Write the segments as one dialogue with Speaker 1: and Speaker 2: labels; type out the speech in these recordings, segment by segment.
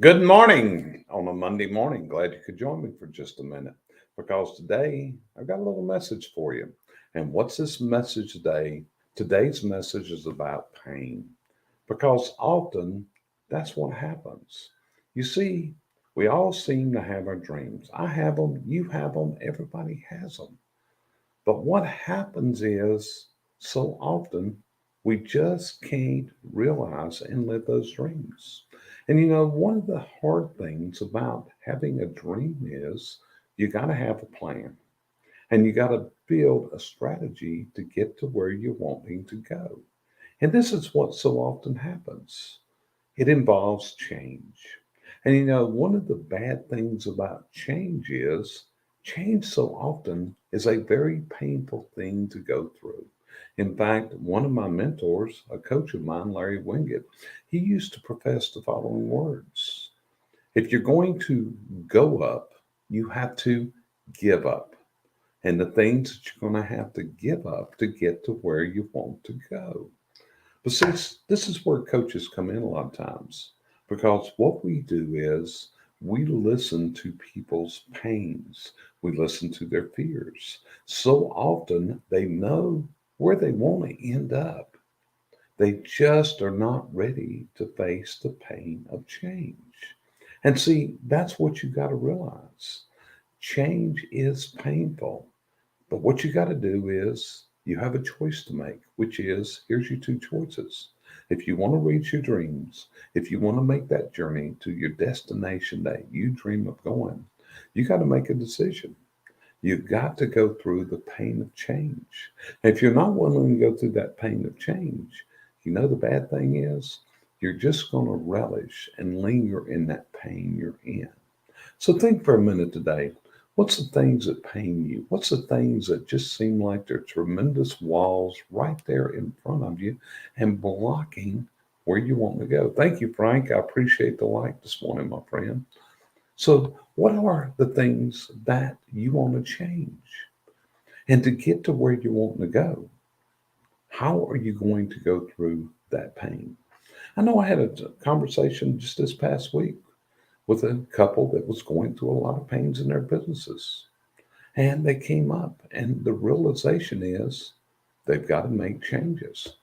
Speaker 1: Good morning on a Monday morning. Glad you could join me for just a minute because today I've got a little message for you. And what's this message today? Today's message is about pain because often that's what happens. You see, we all seem to have our dreams. I have them, you have them, everybody has them. But what happens is so often we just can't realize and live those dreams. And one of the hard things about having a dream is you got to have a plan and you got to build a strategy to get to where you're wanting to go. And this is what so often happens. It involves change. And one of the bad things about change so often is a very painful thing to go through. In fact, one of my mentors, a coach of mine, Larry Winget, he used to profess the following words. If you're going to go up, you have to give up. And the things that you're going to have to give up to get to where you want to go. But see, this is where coaches come in a lot of times because what we do is we listen to people's pains, we listen to their fears. So often they know where they want to end up. They just are not ready to face the pain of change. And see, that's what you got to realize. Change is painful. But what you got to do is you have a choice to make, which is here's your two choices. If you want to reach your dreams, if you want to make that journey to your destination that you dream of going, you got to make a decision. You got to go through the pain of change. If you're not willing to go through that pain of change, the bad thing is you're just going to relish and linger in that pain you're in. So think for a minute today. What's the things that pain you? What's the things that just seem like they're tremendous walls right there in front of you and blocking where you want to go? Thank you, Frank. I appreciate the like this morning, my friend. So, what are the things that you want to change? And to get to where you want to go, how are you going to go through that pain? I know I had a conversation just this past week with a couple that was going through a lot of pains in their businesses. And they came up, and the realization is they've got to make changes.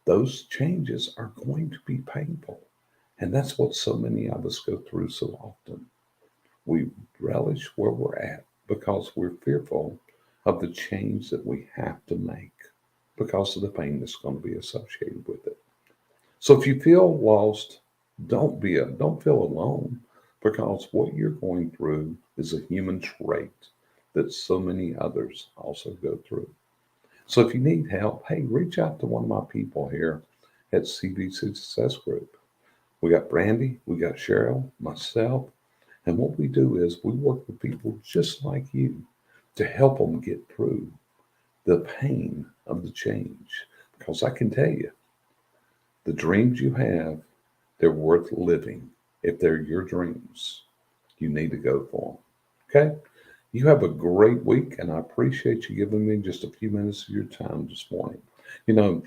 Speaker 1: Those changes are going to be painful. And that's what so many of us go through so often. We relish where we're at because we're fearful of the change that we have to make because of the pain that's going to be associated with it. So if you feel lost, don't feel alone because what you're going through is a human trait that so many others also go through. So if you need help, hey, reach out to one of my people here at CBC Success Group. We got Brandy, we got Cheryl, myself, and what we do is we work with people just like you to help them get through the pain of the change. Because I can tell you, the dreams you have, they're worth living. If they're your dreams, you need to go for them. Okay? You have a great week, and I appreciate you giving me just a few minutes of your time this morning. You know,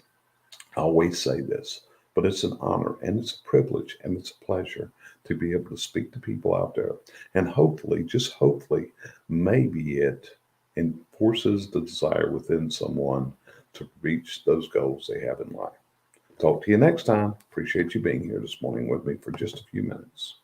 Speaker 1: I always say this, but it's an honor and it's a privilege and it's a pleasure to be able to speak to people out there. And hopefully, just hopefully, maybe it enforces the desire within someone to reach those goals they have in life. Talk to you next time. Appreciate you being here this morning with me for just a few minutes.